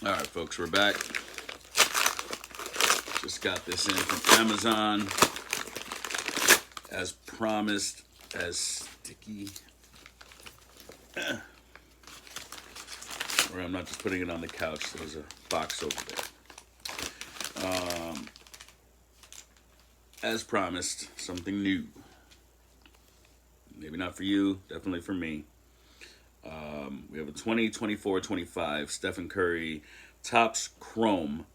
All right, folks, we're back. Just got this in from Amazon. As promised, as sticky. Or I'm not just putting it on the couch. There's a box over there. As promised, something new. Maybe not for you, definitely for me. We have a 2024-25 Stephen Curry Topps Chrome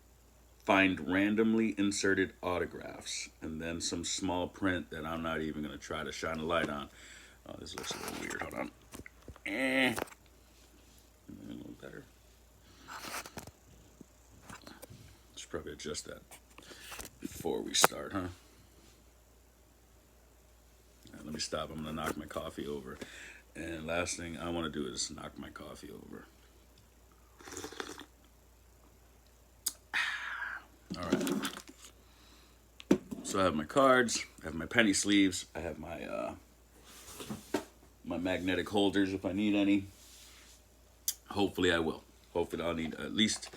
Find Randomly Inserted Autographs, and then some small print that I'm not even going to try to shine a light on. Oh, this looks a little weird. Hold on. A little better. Should probably adjust that before we start, huh? Right, let me stop. I'm going to knock my coffee over. And last thing I want to do is knock my coffee over. All right. So I have my cards. I have my penny sleeves. I have my my magnetic holders if I need any. Hopefully I will. Hopefully I'll need at least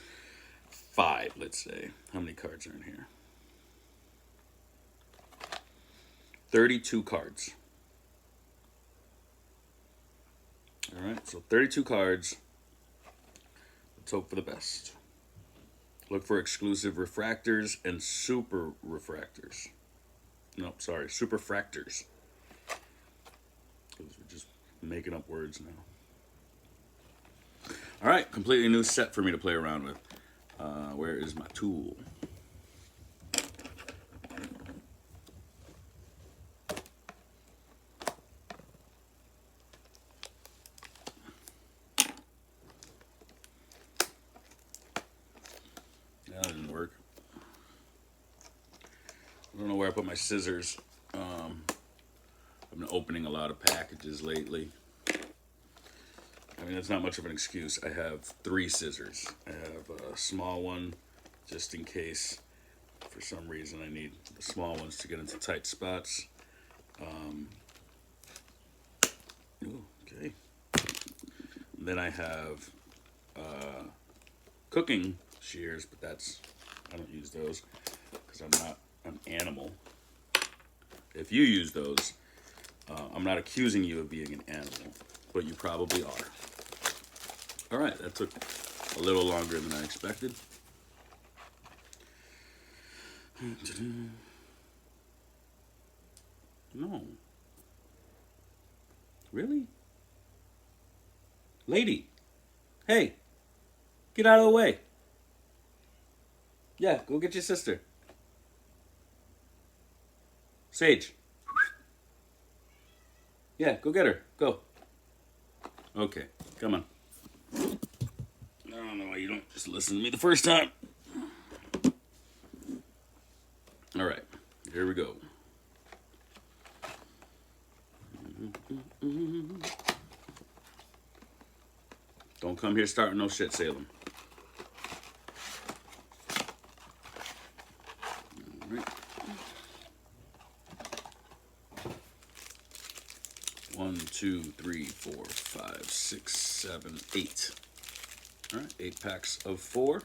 5, let's say. How many cards are in here? 32 cards. All right, so 32 cards. Let's hope for the best. Look for exclusive refractors and super refractors. No, sorry, superfractors. Because we're just making up words now. All right, completely new set for me to play around with. Where is my tool? That didn't work. I don't know where I put my scissors. I've been opening a lot of packages lately. I mean, that's not much of an excuse. I have 3 scissors. I have a small one, just in case, for some reason, I need the small ones to get into tight spots. Okay. And then I have cooking shears, but I don't use those because I'm not an animal. If you use those, I'm not accusing you of being an animal, but you probably are. All right, that took a little longer than I expected. No. Really? Lady. Hey. Get out of the way. Yeah, go get your sister. Sage. Yeah, go get her. Go. Okay, come on. I don't know why you don't just listen to me the first time. All right, here we go. Don't come here starting no shit, Salem. All right. 1, 2, 3, 4, 5, 6, 7, 8. All right, 8 packs of 4.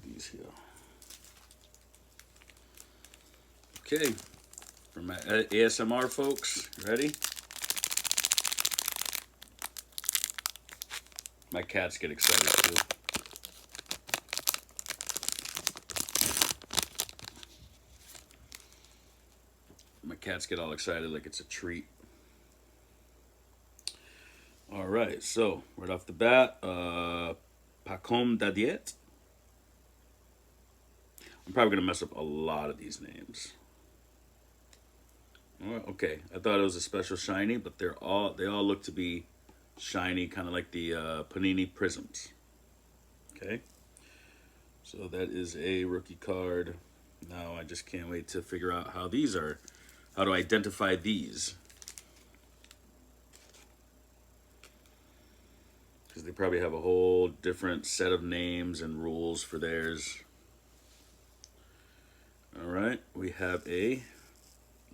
These here. Okay, for my ASMR folks, ready? My cats get excited too. My cats get all excited like it's a treat. All right, so right off the bat, Pacom Dadiet. I'm probably gonna mess up a lot of these names. Okay, I thought it was a special shiny, but they all look to be shiny, kind of like the Panini Prisms. Okay, so that is a rookie card. Now I just can't wait to figure out how to identify these. Because they probably have a whole different set of names and rules for theirs. All right, we have a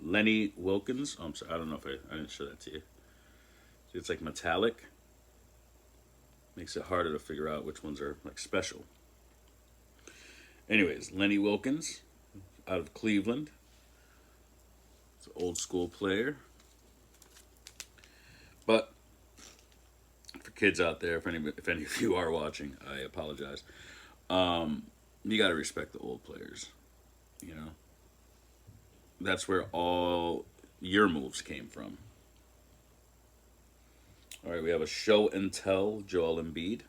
Lenny Wilkens. Oh, I'm sorry, I don't know if I didn't show that to you. See, it's like metallic. Makes it harder to figure out which ones are like special. Anyways, Lenny Wilkens out of Cleveland. It's an old school player. But for kids out there, if any of you are watching, I apologize. You got to respect the old players. You know, that's where all your moves came from. All right, we have a show and tell Joel Embiid.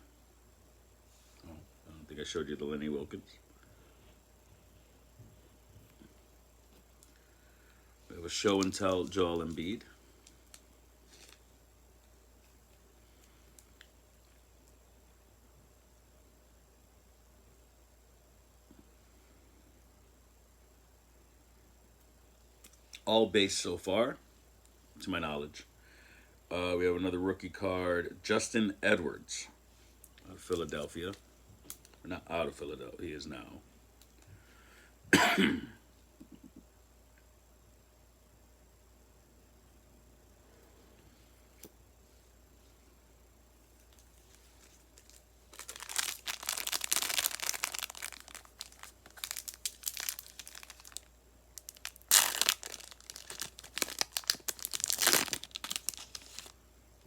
Oh, I don't think I showed you the Lenny Wilkens. We have a show and tell Joel Embiid. All base so far, to my knowledge. We have another rookie card, Justin Edwards, out of Philadelphia. Or not out of Philadelphia, he is now.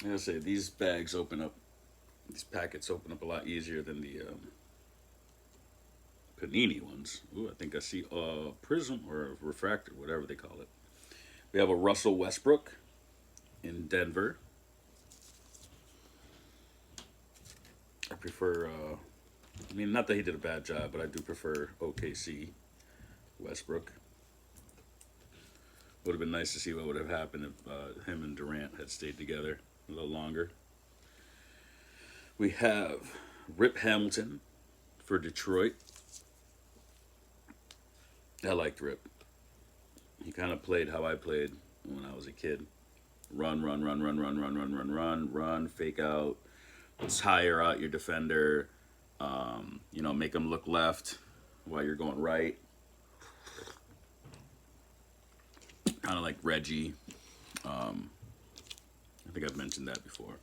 I gotta say, these packets open up a lot easier than the Panini ones. Ooh, I think I see a prism or a refractor, whatever they call it. We have a Russell Westbrook in Denver. I prefer, I mean, not that he did a bad job, but I do prefer OKC Westbrook. Would have been nice to see what would have happened if him and Durant had stayed together a little longer. We have Rip Hamilton for Detroit. I liked Rip. He kind of played how I played when I was a kid. Run, run, run, run, run, run, run, run, run, run, fake out, tire out your defender, make them look left while you're going right. Kind of like Reggie. I think I've mentioned that before.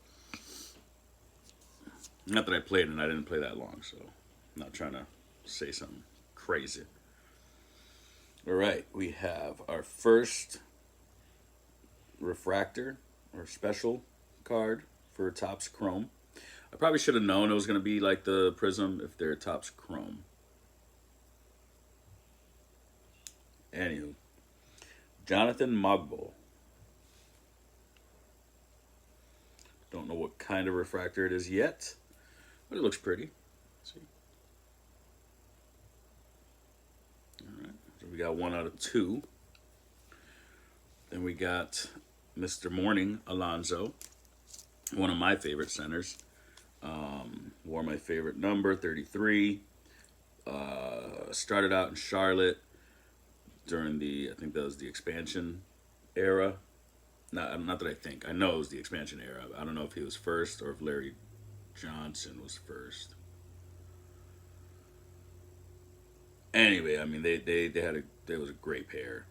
Not that I played and I didn't play that long, so I'm not trying to say something crazy. All right, we have our first refractor or special card for Topps Chrome. I probably should have known it was going to be like the Prism if they're Topps Chrome. Anywho, Jonathan Mogul. Don't know what kind of refractor it is yet, but it looks pretty. Let's see. All right, so we got 1 out of 2. Then we got Mr. Morning Alonzo, one of my favorite centers. Wore my favorite number, 33. Started out in Charlotte during I think that was the expansion era. Not that I think. I know it was the expansion era. I don't know if he was first or if Larry Johnson was first. Anyway, I mean they was a great pair.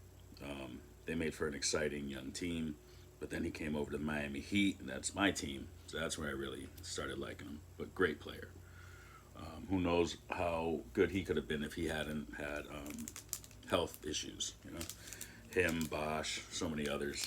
They made for an exciting young team, but then he came over to the Miami Heat, and that's my team. So that's where I really started liking him. But great player. Who knows how good he could have been if he hadn't had health issues. Him, Bosch, so many others.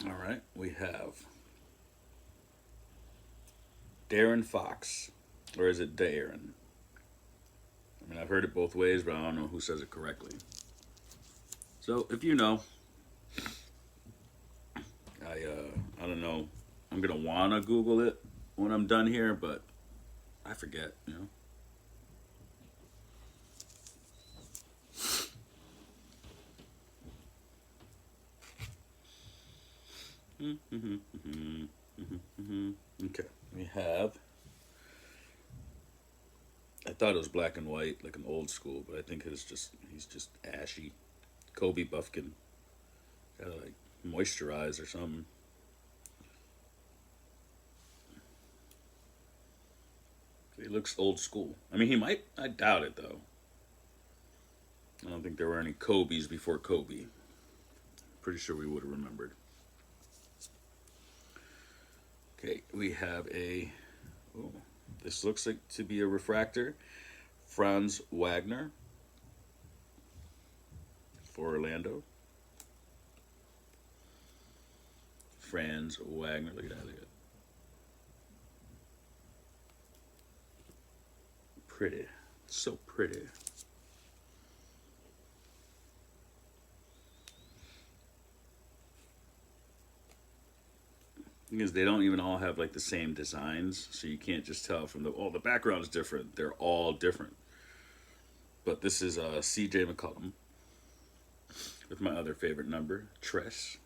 All right, we have Darren Fox, or is it Darren? I mean, I've heard it both ways, but I don't know who says it correctly. So if you know, I don't know. I'm gonna wanna Google it when I'm done here, but I forget. Okay, we have. I thought it was black and white, like an old school, but I think he's just ashy. Kobe Buffkin, gotta like moisturize or something. looks old school. I mean, he might. I doubt it though. I don't think there were any Kobe's before Kobe. Pretty sure we would have remembered. Okay, we have a. Oh, this looks like to be a refractor. Franz Wagner for Orlando. Franz Wagner. Look at that. Look at that. Pretty. So pretty. Because they don't even all have like the same designs, so you can't just tell from the background is different. They're all different. But this is C.J. McCollum with my other favorite number, Tress.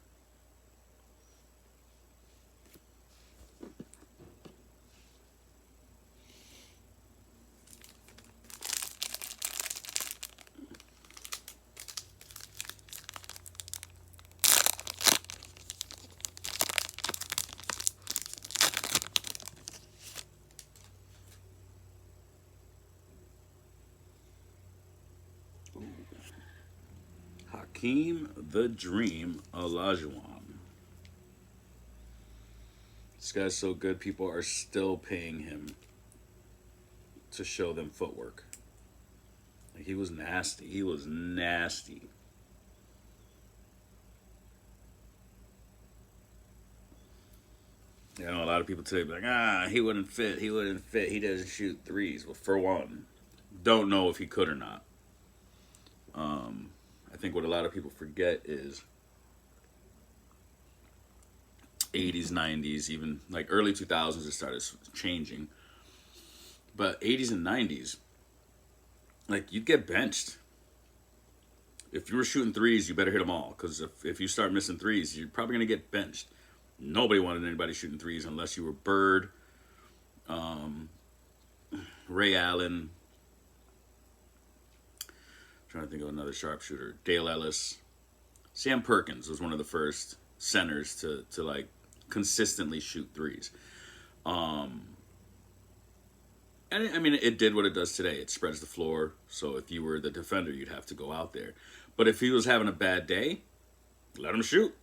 Hakeem the Dream Olajuwon. This guy's so good, people are still paying him to show them footwork. Like, he was nasty. He was nasty. You know, a lot of people today be like, he wouldn't fit. He wouldn't fit. He doesn't shoot threes. Well, for one, don't know if he could or not. I think what a lot of people forget is 80s, 90s, even like early 2000s, it started changing. But 80s and 90s, like, you'd get benched. If you were shooting threes, you better hit them all. Because if you start missing threes, you're probably going to get benched. Nobody wanted anybody shooting threes unless you were Bird, Ray Allen. I'm trying to think of another sharpshooter. Dale Ellis. Sam Perkins was one of the first centers to like consistently shoot threes. And I mean, it did what it does today. It spreads the floor. So if you were the defender, you'd have to go out there. But if he was having a bad day, let him shoot.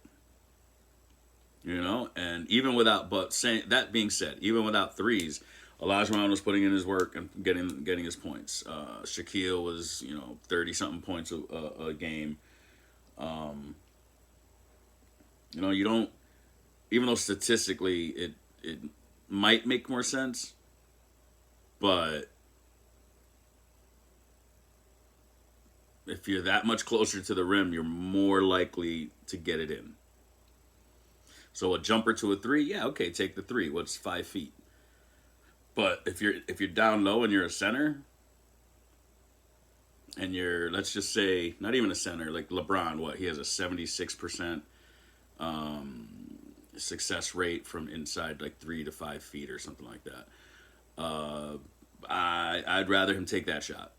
You know, and even without, but saying that being said, even without threes, Olajuwon was putting in his work and getting his points. Shaquille was 30 something points a game. You don't, even though statistically it might make more sense, but if you're that much closer to the rim, you're more likely to get it in. So a jumper to a three, yeah, okay, take the three. What's 5 feet? But if you're down low and you're a center, and you're, let's just say, not even a center, like LeBron, what, he has a 76% success rate from inside like 3 to 5 feet or something like that. I'd rather him take that shot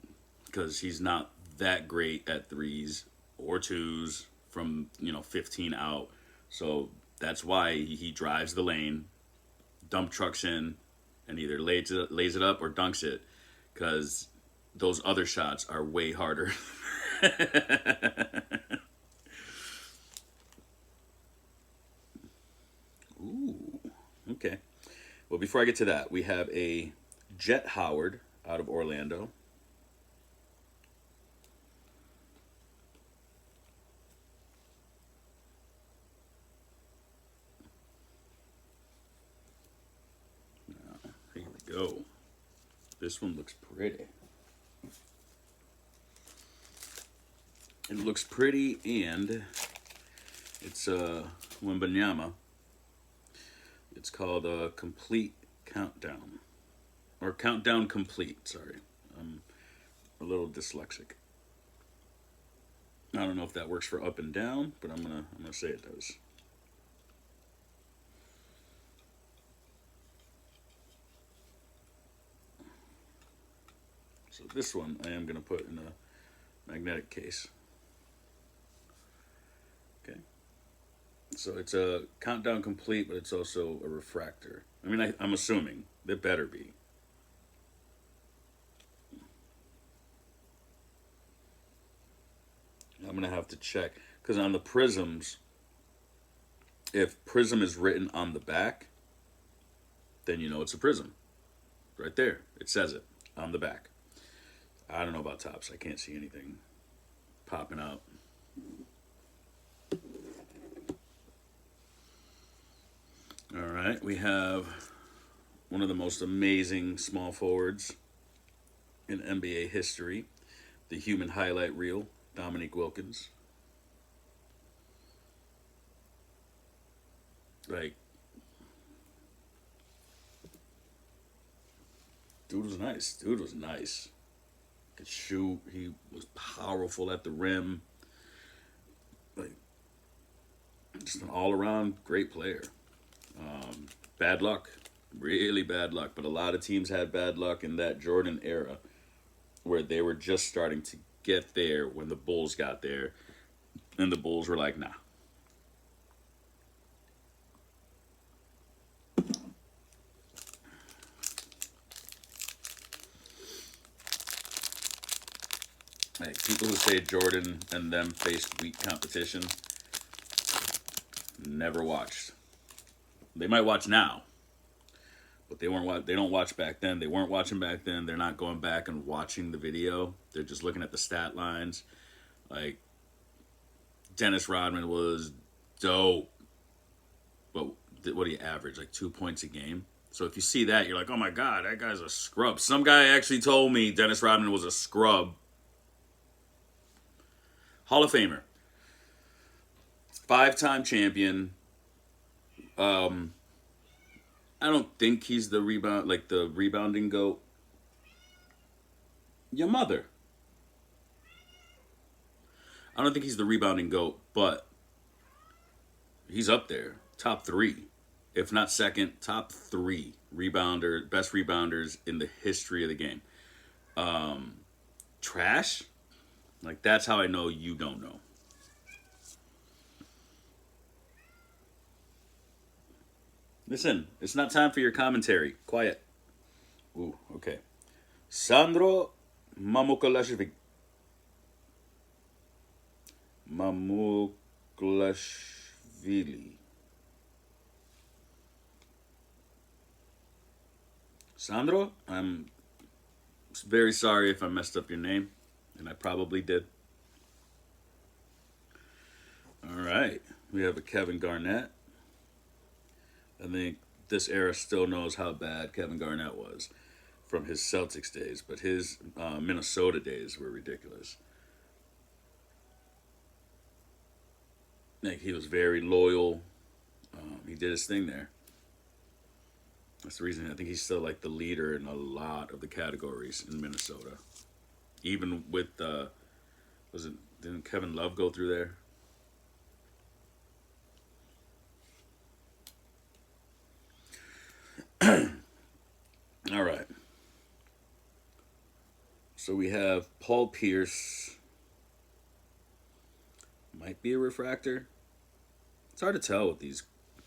because he's not that great at threes or twos from 15 out. So that's why he drives the lane, dump trucks in, and either lays it up or dunks it, because those other shots are way harder. Ooh, okay. Well, before I get to that, we have a Jet Howard out of Orlando. Here we go. This one looks pretty. It looks pretty, and it's Wembanyama. It's called a Complete Countdown. Or Countdown Complete, sorry. I'm a little dyslexic. I don't know if that works for up and down, but I'm gonna say it does. So this one I am gonna put in a magnetic case. Okay. So it's a Countdown Complete, but it's also a refractor. I mean, I'm assuming it better be. I'm gonna have to check because on the Prisms, if Prism is written on the back, then you know it's a Prism. Right there, it says it on the back. I don't know about Topps. I can't see anything popping out. All right, we have one of the most amazing small forwards in NBA history, the human highlight reel, Dominique Wilkins. Like, dude was nice. Dude was nice. Could shoot. He was powerful at the rim. Like, just an all-around great player. Bad luck, really bad luck. But a lot of teams had bad luck in that Jordan era, where they were just starting to get there when the Bulls got there, and the Bulls were like, nah. Like, people who say Jordan and them faced weak competition never watched. They might watch now, but they weren't. They don't watch back then. They weren't watching back then. They're not going back and watching the video. They're just looking at the stat lines. Like, Dennis Rodman was dope, but what do you average? Like 2 points a game. So if you see that, you're like, oh my god, that guy's a scrub. Some guy actually told me Dennis Rodman was a scrub. Hall of Famer, 5-time champion. I don't think he's the rebounding GOAT. Your mother. I don't think he's the rebounding GOAT, but he's up there. Top 3. If not second, top 3 best rebounders in the history of the game. Trash? Like, that's how I know you don't know. Listen, it's not time for your commentary. Quiet. Ooh, okay. Sandro Mamukelashvili. Sandro, I'm very sorry if I messed up your name, and I probably did. All right. We have a Kevin Garnett. I think this era still knows how bad Kevin Garnett was from his Celtics days, but his Minnesota days were ridiculous. Like, he was very loyal. He did his thing there. That's the reason I think he's still like the leader in a lot of the categories in Minnesota. Even with didn't Kevin Love go through there? All right. So we have Paul Pierce. Might be a refractor. It's hard to tell with these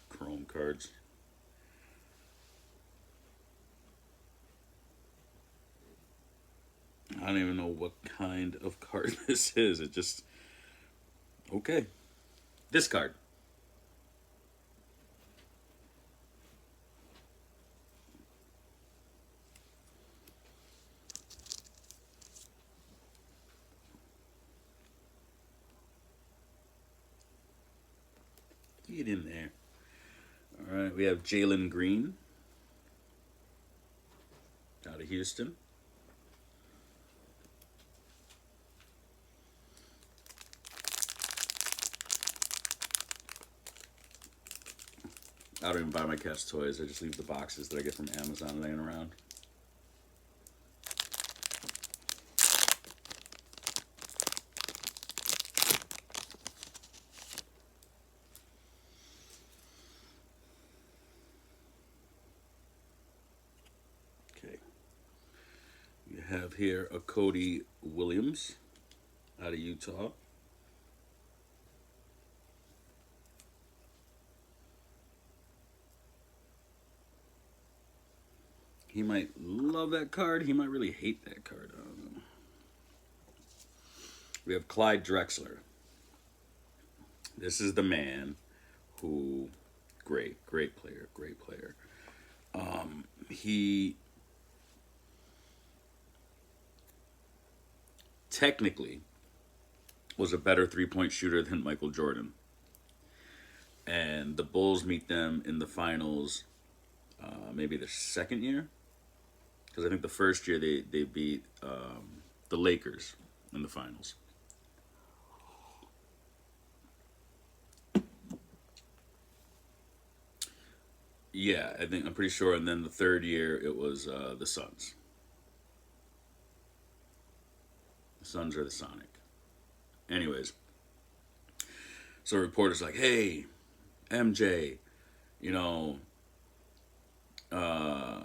chrome cards. I don't even know what kind of card this is. It just... Okay. This card. Get in there. All right, we have Jalen Green out of Houston. I don't even buy my cat's toys. I just leave the boxes that I get from Amazon laying around. Have here a Cody Williams out of Utah. He might love that card. He might really hate that card. I don't know. We have Clyde Drexler This is the man who, great player, great player. He technically was a better 3 point shooter than Michael Jordan. And the Bulls meet them in the finals, maybe the second year. Because I think the first year they beat the Lakers in the finals. Yeah, I'm pretty sure. And then the third year it was the Suns. The Suns are the Sonic. Anyways, so a reporter's like, "Hey, MJ, you know, uh,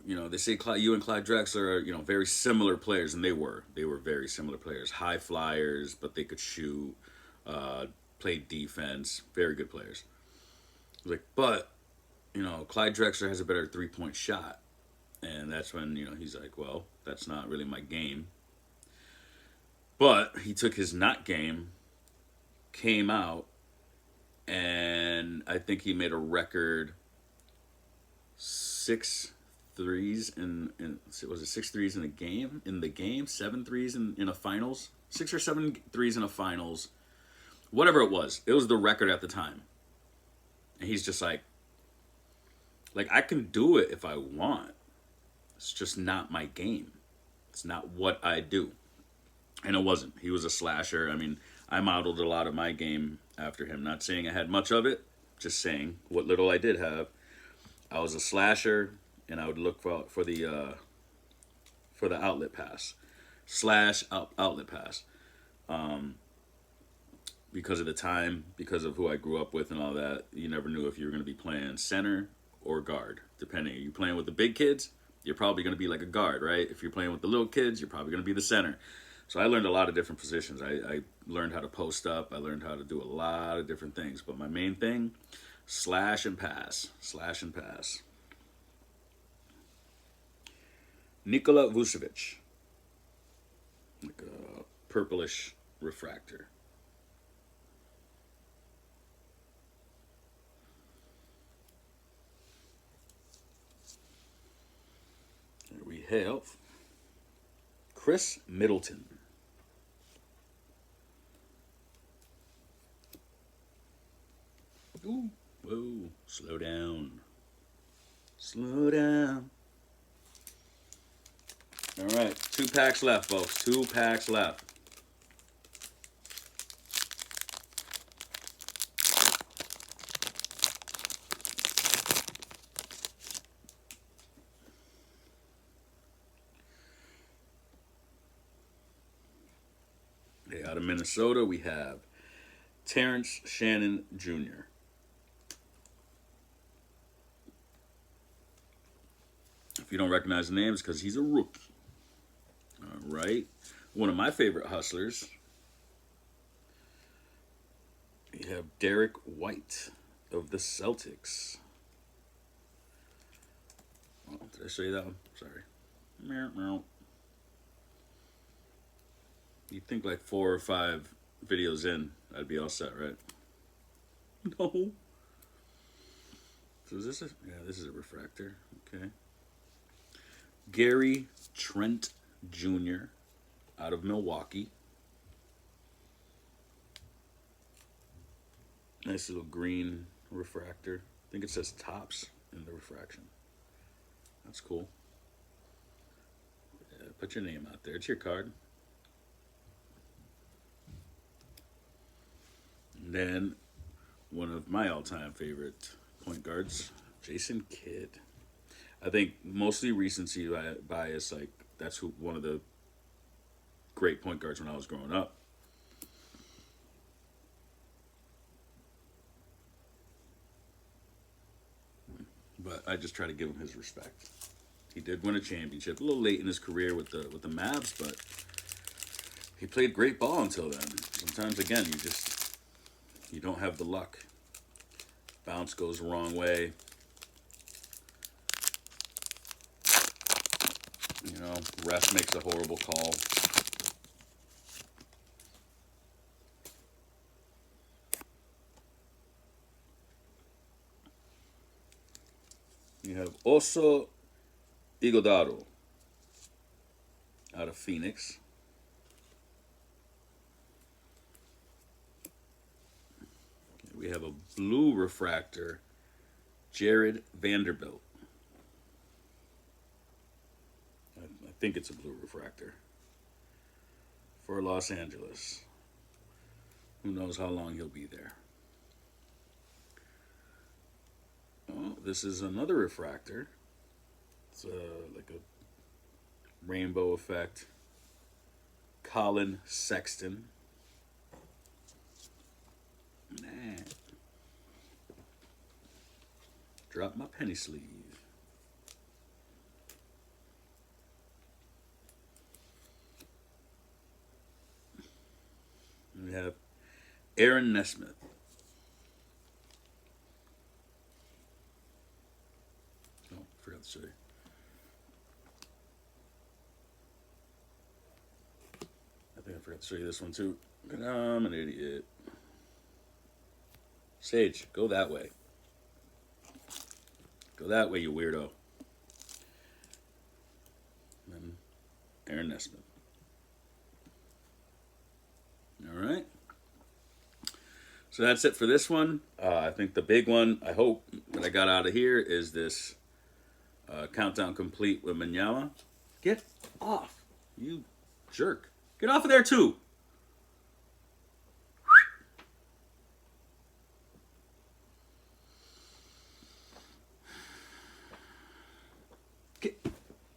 they say you and Clyde Drexler are, very similar players, and they were. They were very similar players. High flyers, but they could shoot, uh, played defense, very good players. Like, but Clyde Drexler has a better 3 point shot, and that's when he's like, well, that's not really my game. But he took his not game, came out, and I think he made a record six threes in was it six threes in a game in the game, seven threes in a finals, six or seven threes in a finals, whatever it was. It was the record at the time, and he's just like I can do it if I want. It's just not my game. It's not what I do. And it wasn't. He was a slasher. I mean, I modeled a lot of my game after him. Not saying I had much of it, just saying what little I did have. I was a slasher, and I would look for the outlet pass, outlet pass. Because of the time, because of who I grew up with and all that, you never knew if you were going to be playing center or guard. Depending, are you playing with the big kids? You're probably going to be like a guard, right? If you're playing with the little kids, you're probably going to be the center. So I learned a lot of different positions. I learned how to post up. I learned how to do a lot of different things. But my main thing, slash and pass. Slash and pass. Nikola Vucevic. Like a purplish refractor. There we have Chris Middleton. Ooh, whoa, slow down. Slow down. All right, 2 packs left, folks. 2 packs left. Okay, out of Minnesota, we have Terrence Shannon Jr. If you don't recognize the name, it's because he's a rookie. All right. One of my favorite hustlers. We have Derek White of the Celtics. Oh, did I say that one? Sorry. Meow, meow. You'd think like 4 or 5 videos in, I'd be all set, right? No. So is this this is a refractor. Okay. Gary Trent Jr. out of Milwaukee. Nice little green refractor. I think it says Tops in the refraction. That's cool. Yeah, put your name out there. It's your card. And then one of my all-time favorite point guards, Jason Kidd. I think mostly recency bias. Like that's one of the great point guards when I was growing up. But I just try to give him his respect. He did win a championship a little late in his career with the Mavs, but he played great ball until then. Sometimes again, you don't have the luck. Bounce goes the wrong way. Ref makes a horrible call. You have Oso Igodaro out of Phoenix. We have a blue refractor, Jared Vanderbilt. I think it's a blue refractor for Los Angeles. Who knows how long he'll be there. Oh, this is another refractor. It's like a rainbow effect. Colin Sexton. Nah. Drop my penny sleeve. We have Aaron Nesmith. Oh, forgot to show you. I think I forgot to show you this one too. I'm an idiot. Sage, go that way. Go that way, you weirdo. And Aaron Nesmith. All right. So that's it for this one. I think the big one, I hope, that I got out of here is this countdown complete with Manyama. Get off, you jerk. Get off of there, too.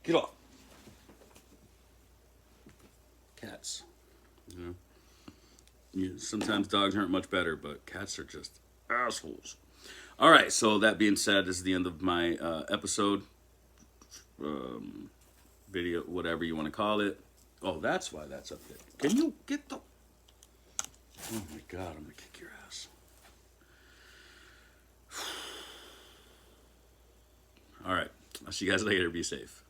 Get off. Cats. You know, sometimes dogs aren't much better, but cats are just assholes. All right, so that being said, this is the end of my episode. Video, whatever you want to call it. Oh, that's why that's up there. Can you get the... Oh my God, I'm going to kick your ass. All right, I'll see you guys later. Be safe.